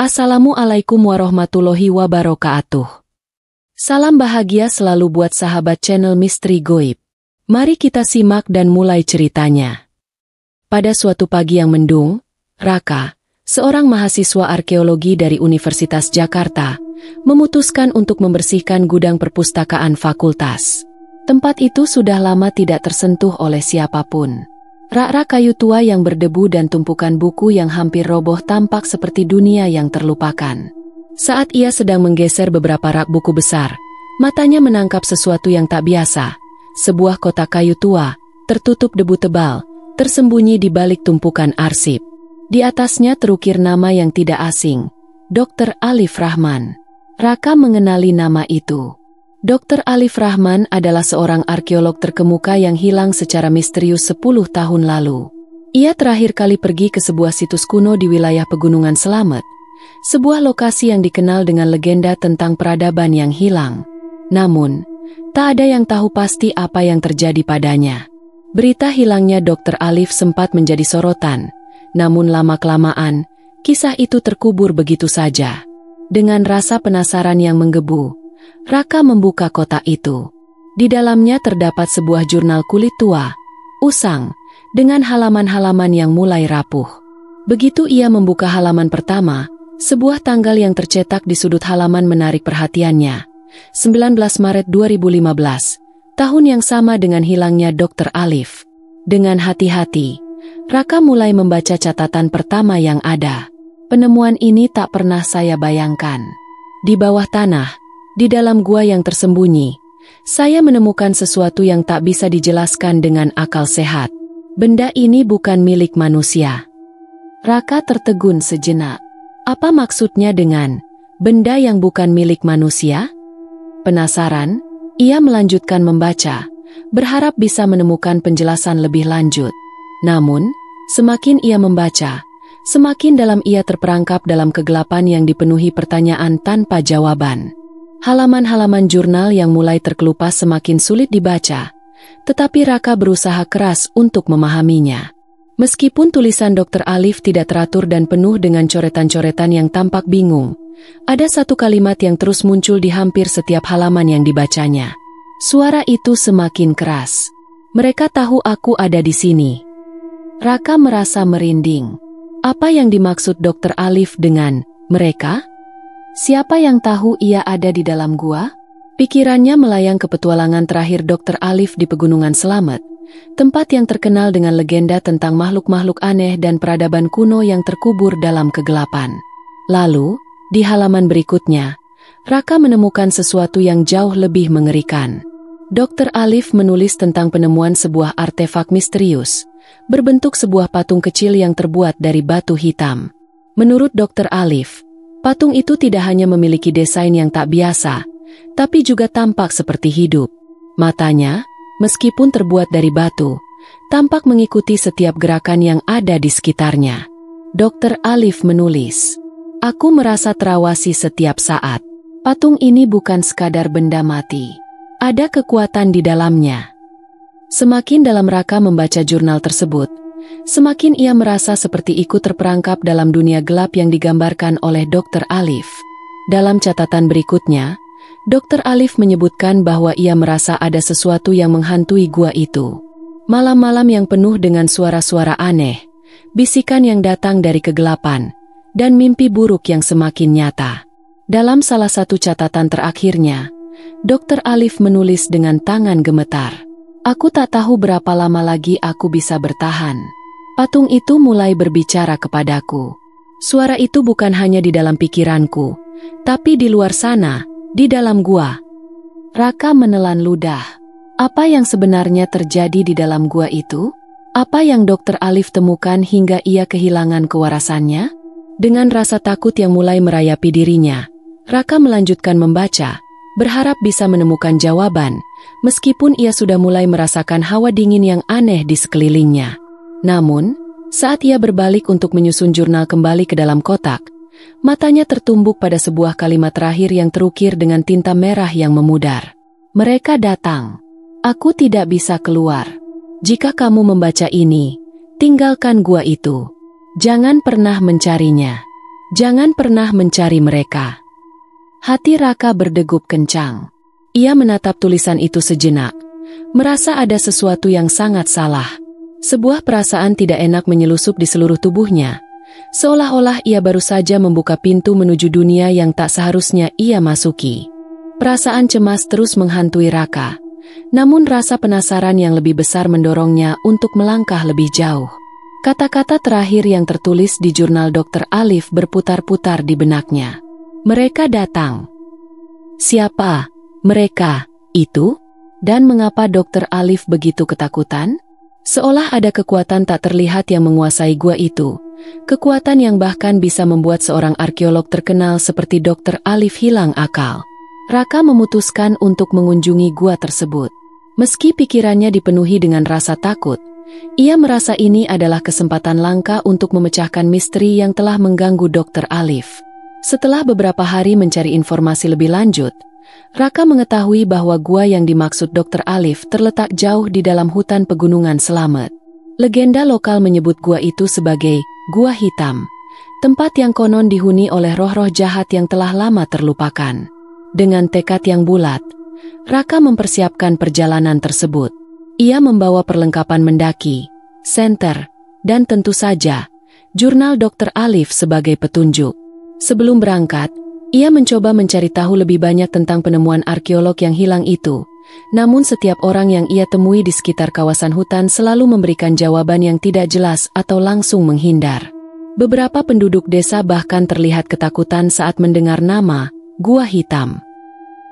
Assalamualaikum warahmatullahi wabarakatuh. Salam bahagia selalu buat sahabat channel Misteri Goib. Mari kita simak dan mulai ceritanya. Pada suatu pagi yang mendung, Raka, seorang mahasiswa arkeologi dari Universitas Jakarta, memutuskan untuk membersihkan gudang perpustakaan fakultas. Tempat itu sudah lama tidak tersentuh oleh siapapun. Rak-rak kayu tua yang berdebu dan tumpukan buku yang hampir roboh tampak seperti dunia yang terlupakan. Saat ia sedang menggeser beberapa rak buku besar, matanya menangkap sesuatu yang tak biasa. Sebuah kotak kayu tua, tertutup debu tebal, tersembunyi di balik tumpukan arsip. Di atasnya terukir nama yang tidak asing, Dr. Alif Rahman. Raka mengenali nama itu. Dr. Alif Rahman adalah seorang arkeolog terkemuka yang hilang secara misterius 10 tahun lalu. Ia terakhir kali pergi ke sebuah situs kuno di wilayah Pegunungan Slamet, sebuah lokasi yang dikenal dengan legenda tentang peradaban yang hilang. Namun, tak ada yang tahu pasti apa yang terjadi padanya. Berita hilangnya Dr. Alif sempat menjadi sorotan, namun lama-kelamaan, kisah itu terkubur begitu saja. Dengan rasa penasaran yang menggebu, Raka membuka kotak itu. Di dalamnya terdapat sebuah jurnal kulit tua, usang, dengan halaman-halaman yang mulai rapuh. Begitu ia membuka halaman pertama, sebuah tanggal yang tercetak di sudut halaman menarik perhatiannya. 19 Maret 2015, tahun yang sama dengan hilangnya Dr. Alif. Dengan hati-hati, Raka mulai membaca catatan pertama yang ada. Penemuan ini tak pernah saya bayangkan. Di bawah tanah, di dalam gua yang tersembunyi, saya menemukan sesuatu yang tak bisa dijelaskan dengan akal sehat. Benda ini bukan milik manusia. Raka tertegun sejenak. Apa maksudnya dengan benda yang bukan milik manusia? Penasaran, ia melanjutkan membaca, berharap bisa menemukan penjelasan lebih lanjut. Namun, semakin ia membaca, semakin dalam ia terperangkap dalam kegelapan yang dipenuhi pertanyaan tanpa jawaban. Halaman-halaman jurnal yang mulai terkelupas semakin sulit dibaca, tetapi Raka berusaha keras untuk memahaminya. Meskipun tulisan Dr. Alif tidak teratur dan penuh dengan coretan-coretan yang tampak bingung, ada satu kalimat yang terus muncul di hampir setiap halaman yang dibacanya. Suara itu semakin keras. Mereka tahu aku ada di sini. Raka merasa merinding. Apa yang dimaksud Dr. Alif dengan mereka? Siapa yang tahu ia ada di dalam gua? Pikirannya melayang ke petualangan terakhir Dr. Alif di Pegunungan Slamet, tempat yang terkenal dengan legenda tentang makhluk-makhluk aneh dan peradaban kuno yang terkubur dalam kegelapan. Lalu, di halaman berikutnya, Raka menemukan sesuatu yang jauh lebih mengerikan. Dr. Alif menulis tentang penemuan sebuah artefak misterius, berbentuk sebuah patung kecil yang terbuat dari batu hitam. Menurut Dr. Alif, patung itu tidak hanya memiliki desain yang tak biasa, tapi juga tampak seperti hidup. Matanya, meskipun terbuat dari batu, tampak mengikuti setiap gerakan yang ada di sekitarnya. Dr. Alif menulis, "Aku merasa terawasi setiap saat. Patung ini bukan sekadar benda mati. Ada kekuatan di dalamnya." Semakin dalam Raka membaca jurnal tersebut, semakin ia merasa seperti ikut terperangkap dalam dunia gelap yang digambarkan oleh Dr. Alif. Dalam catatan berikutnya, Dr. Alif menyebutkan bahwa ia merasa ada sesuatu yang menghantui gua itu. Malam-malam yang penuh dengan suara-suara aneh, bisikan yang datang dari kegelapan, dan mimpi buruk yang semakin nyata. Dalam salah satu catatan terakhirnya, Dr. Alif menulis dengan tangan gemetar, "Aku tak tahu berapa lama lagi aku bisa bertahan." Patung itu mulai berbicara kepadaku. Suara itu bukan hanya di dalam pikiranku, tapi di luar sana, di dalam gua. Raka menelan ludah. Apa yang sebenarnya terjadi di dalam gua itu? Apa yang Dr. Alif temukan hingga ia kehilangan kewarasannya? Dengan rasa takut yang mulai merayapi dirinya, Raka melanjutkan membaca, berharap bisa menemukan jawaban, meskipun ia sudah mulai merasakan hawa dingin yang aneh di sekelilingnya. Namun, saat ia berbalik untuk menyusun jurnal kembali ke dalam kotak, matanya tertumbuk pada sebuah kalimat terakhir yang terukir dengan tinta merah yang memudar. "Mereka datang. Aku tidak bisa keluar. Jika kamu membaca ini, tinggalkan gua itu. Jangan pernah mencarinya." Jangan pernah mencari mereka. Hati Raka berdegup kencang. Ia menatap tulisan itu sejenak, merasa ada sesuatu yang sangat salah. Sebuah perasaan tidak enak menyelusup di seluruh tubuhnya, seolah-olah ia baru saja membuka pintu menuju dunia yang tak seharusnya ia masuki. Perasaan cemas terus menghantui Raka, namun rasa penasaran yang lebih besar mendorongnya untuk melangkah lebih jauh. Kata-kata terakhir yang tertulis di jurnal Dr. Alif berputar-putar di benaknya. Mereka datang. Siapa mereka itu? Dan mengapa Dr. Alif begitu ketakutan? Seolah ada kekuatan tak terlihat yang menguasai gua itu. Kekuatan yang bahkan bisa membuat seorang arkeolog terkenal seperti Dr. Alif hilang akal. Raka memutuskan untuk mengunjungi gua tersebut. Meski pikirannya dipenuhi dengan rasa takut, ia merasa ini adalah kesempatan langka untuk memecahkan misteri yang telah mengganggu Dr. Alif. Setelah beberapa hari mencari informasi lebih lanjut, Raka mengetahui bahwa gua yang dimaksud Dr. Alif terletak jauh di dalam hutan pegunungan Selamet. Legenda lokal menyebut gua itu sebagai Gua Hitam, tempat yang konon dihuni oleh roh-roh jahat yang telah lama terlupakan. Dengan tekad yang bulat, Raka mempersiapkan perjalanan tersebut. Ia membawa perlengkapan mendaki, senter, dan tentu saja, jurnal Dr. Alif sebagai petunjuk. Sebelum berangkat, ia mencoba mencari tahu lebih banyak tentang penemuan arkeolog yang hilang itu. Namun setiap orang yang ia temui di sekitar kawasan hutan selalu memberikan jawaban yang tidak jelas atau langsung menghindar. Beberapa penduduk desa bahkan terlihat ketakutan saat mendengar nama Gua Hitam.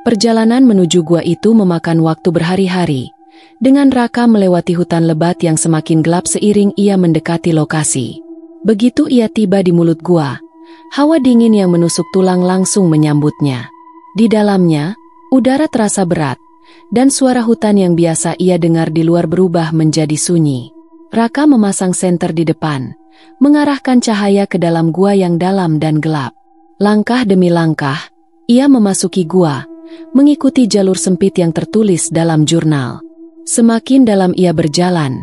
Perjalanan menuju gua itu memakan waktu berhari-hari, dengan Raka melewati hutan lebat yang semakin gelap seiring ia mendekati lokasi. Begitu ia tiba di mulut gua, hawa dingin yang menusuk tulang langsung menyambutnya. Di dalamnya, udara terasa berat, dan suara hutan yang biasa ia dengar di luar berubah menjadi sunyi. Raka memasang senter di depan, mengarahkan cahaya ke dalam gua yang dalam dan gelap. Langkah demi langkah, ia memasuki gua, mengikuti jalur sempit yang tertulis dalam jurnal. Semakin dalam ia berjalan,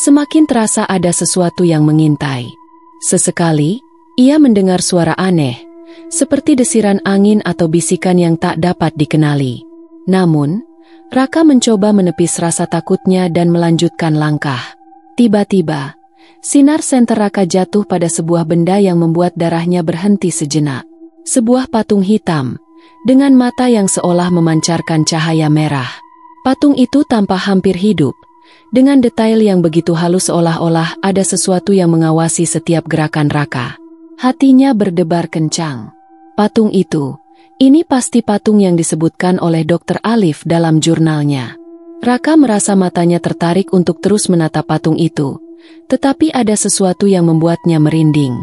semakin terasa ada sesuatu yang mengintai. Sesekali, ia mendengar suara aneh, seperti desiran angin atau bisikan yang tak dapat dikenali. Namun, Raka mencoba menepis rasa takutnya dan melanjutkan langkah. Tiba-tiba, sinar senter Raka jatuh pada sebuah benda yang membuat darahnya berhenti sejenak. Sebuah patung hitam, dengan mata yang seolah memancarkan cahaya merah. Patung itu tampak hampir hidup, dengan detail yang begitu halus seolah-olah ada sesuatu yang mengawasi setiap gerakan Raka. Hatinya berdebar kencang. Patung itu, ini pasti patung yang disebutkan oleh Dr. Alif dalam jurnalnya. Raka merasa matanya tertarik untuk terus menatap patung itu, tetapi ada sesuatu yang membuatnya merinding.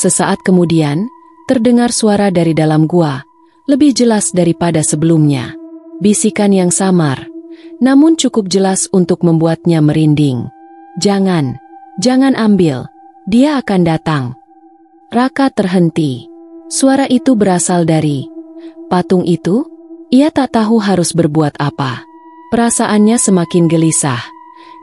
Sesaat kemudian, terdengar suara dari dalam gua, lebih jelas daripada sebelumnya. Bisikan yang samar, namun cukup jelas untuk membuatnya merinding. Jangan ambil, dia akan datang." Raka terhenti. Suara itu berasal dari patung itu. Ia tak tahu harus berbuat apa. Perasaannya semakin gelisah,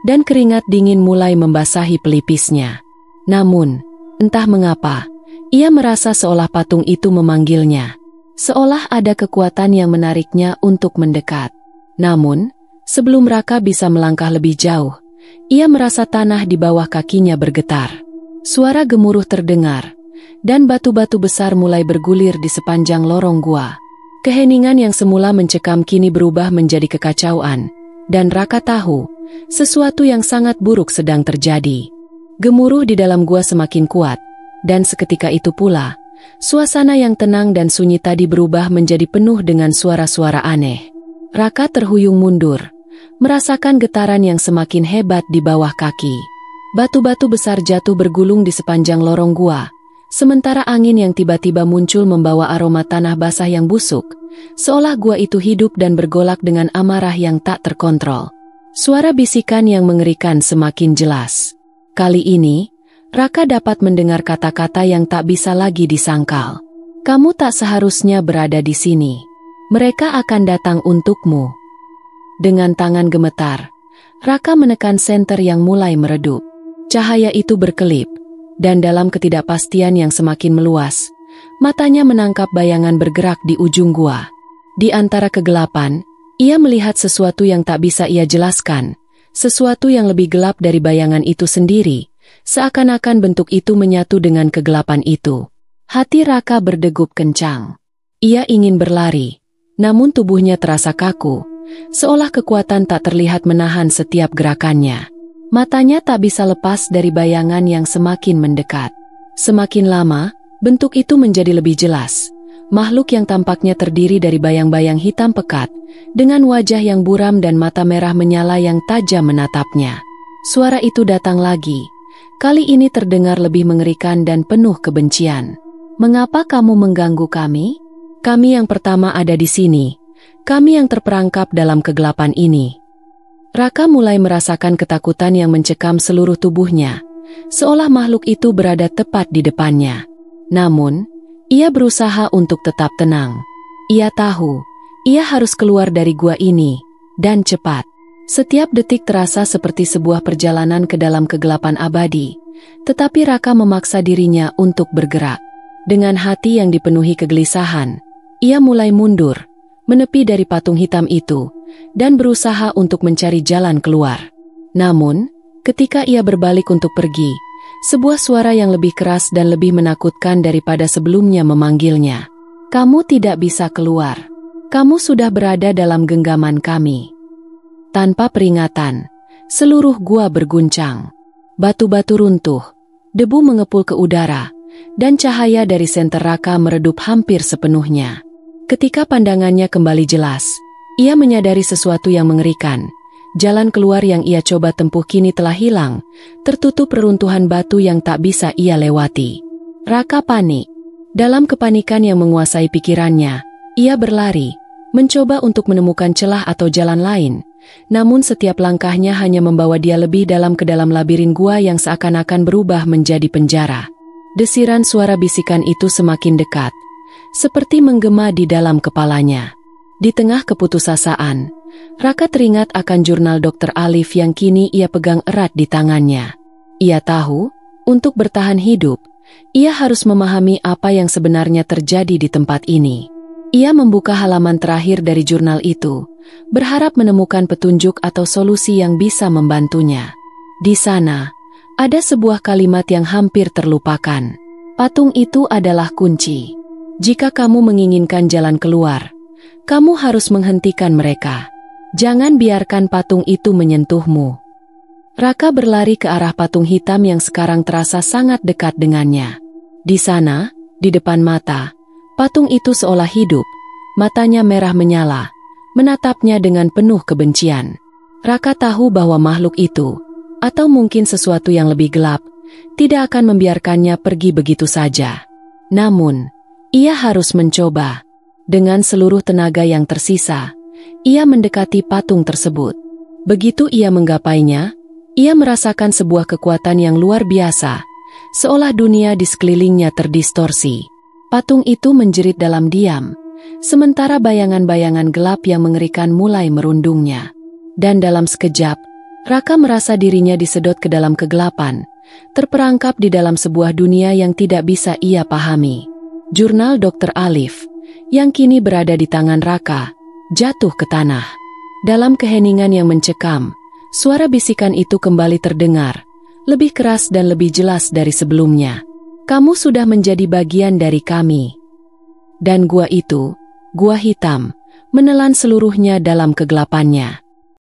dan keringat dingin mulai membasahi pelipisnya. Namun, entah mengapa, ia merasa seolah patung itu memanggilnya. Seolah ada kekuatan yang menariknya untuk mendekat. Namun, sebelum Raka bisa melangkah lebih jauh, ia merasa tanah di bawah kakinya bergetar. Suara gemuruh terdengar, dan batu-batu besar mulai bergulir di sepanjang lorong gua. Keheningan yang semula mencekam kini berubah menjadi kekacauan, dan Raka tahu, sesuatu yang sangat buruk sedang terjadi. Gemuruh di dalam gua semakin kuat, dan seketika itu pula, suasana yang tenang dan sunyi tadi berubah menjadi penuh dengan suara-suara aneh. Raka terhuyung mundur, merasakan getaran yang semakin hebat di bawah kaki. Batu-batu besar jatuh bergulung di sepanjang lorong gua, sementara angin yang tiba-tiba muncul membawa aroma tanah basah yang busuk, seolah gua itu hidup dan bergolak dengan amarah yang tak terkontrol. Suara bisikan yang mengerikan semakin jelas. Kali ini, Raka dapat mendengar kata-kata yang tak bisa lagi disangkal. "Kamu tak seharusnya berada di sini. Mereka akan datang untukmu." Dengan tangan gemetar, Raka menekan senter yang mulai meredup. Cahaya itu berkelip, dan dalam ketidakpastian yang semakin meluas, Matanya menangkap bayangan bergerak di ujung gua. Di antara kegelapan, ia melihat sesuatu yang tak bisa ia jelaskan, sesuatu yang lebih gelap dari bayangan itu sendiri, seakan-akan bentuk itu menyatu dengan kegelapan itu. Hati Raka berdegup kencang. Ia ingin berlari, namun tubuhnya terasa kaku, seolah kekuatan tak terlihat menahan setiap gerakannya. Matanya tak bisa lepas dari bayangan yang semakin mendekat. Semakin lama, bentuk itu menjadi lebih jelas. Makhluk yang tampaknya terdiri dari bayang-bayang hitam pekat, dengan wajah yang buram dan mata merah menyala yang tajam menatapnya. Suara itu datang lagi. Kali ini terdengar lebih mengerikan dan penuh kebencian. "Mengapa kamu mengganggu kami? Kami yang pertama ada di sini. Kami yang terperangkap dalam kegelapan ini." Raka mulai merasakan ketakutan yang mencekam seluruh tubuhnya, seolah makhluk itu berada tepat di depannya. Namun, ia berusaha untuk tetap tenang. Ia tahu, ia harus keluar dari gua ini, dan cepat. Setiap detik terasa seperti sebuah perjalanan ke dalam kegelapan abadi, tetapi Raka memaksa dirinya untuk bergerak. Dengan hati yang dipenuhi kegelisahan, ia mulai mundur, menepi dari patung hitam itu, dan berusaha untuk mencari jalan keluar. Namun, ketika ia berbalik untuk pergi, sebuah suara yang lebih keras dan lebih menakutkan daripada sebelumnya memanggilnya. "Kamu tidak bisa keluar. Kamu sudah berada dalam genggaman kami." Tanpa peringatan, seluruh gua berguncang. Batu-batu runtuh, debu mengepul ke udara, dan cahaya dari senter Raka meredup hampir sepenuhnya. Ketika pandangannya kembali jelas, ia menyadari sesuatu yang mengerikan. Jalan keluar yang ia coba tempuh kini telah hilang, tertutup reruntuhan batu yang tak bisa ia lewati. Raka panik. Dalam kepanikan yang menguasai pikirannya, ia berlari, mencoba untuk menemukan celah atau jalan lain. Namun setiap langkahnya hanya membawa dia lebih dalam ke dalam labirin gua yang seakan-akan berubah menjadi penjara. Desiran suara bisikan itu semakin dekat, seperti menggema di dalam kepalanya. Di tengah keputusasaan, Raka teringat akan jurnal Dr. Alif yang kini ia pegang erat di tangannya. Ia tahu, untuk bertahan hidup, ia harus memahami apa yang sebenarnya terjadi di tempat ini. Ia membuka halaman terakhir dari jurnal itu, berharap menemukan petunjuk atau solusi yang bisa membantunya. Di sana, ada sebuah kalimat yang hampir terlupakan. "Patung itu adalah kunci. Jika kamu menginginkan jalan keluar, kamu harus menghentikan mereka. Jangan biarkan patung itu menyentuhmu." Raka berlari ke arah patung hitam yang sekarang terasa sangat dekat dengannya. Di sana, di depan mata, patung itu seolah hidup, matanya merah menyala, menatapnya dengan penuh kebencian. Raka tahu bahwa makhluk itu, atau mungkin sesuatu yang lebih gelap, tidak akan membiarkannya pergi begitu saja. Namun, ia harus mencoba. Dengan seluruh tenaga yang tersisa, ia mendekati patung tersebut. Begitu ia menggapainya, ia merasakan sebuah kekuatan yang luar biasa, seolah dunia di sekelilingnya terdistorsi. Patung itu menjerit dalam diam, sementara bayangan-bayangan gelap yang mengerikan mulai merundungnya. Dan dalam sekejap, Raka merasa dirinya disedot ke dalam kegelapan, terperangkap di dalam sebuah dunia yang tidak bisa ia pahami. Jurnal Dr. Alif, yang kini berada di tangan Raka, jatuh ke tanah. Dalam keheningan yang mencekam, suara bisikan itu kembali terdengar, lebih keras dan lebih jelas dari sebelumnya. "Kamu sudah menjadi bagian dari kami." Dan gua itu, gua hitam, menelan seluruhnya dalam kegelapannya.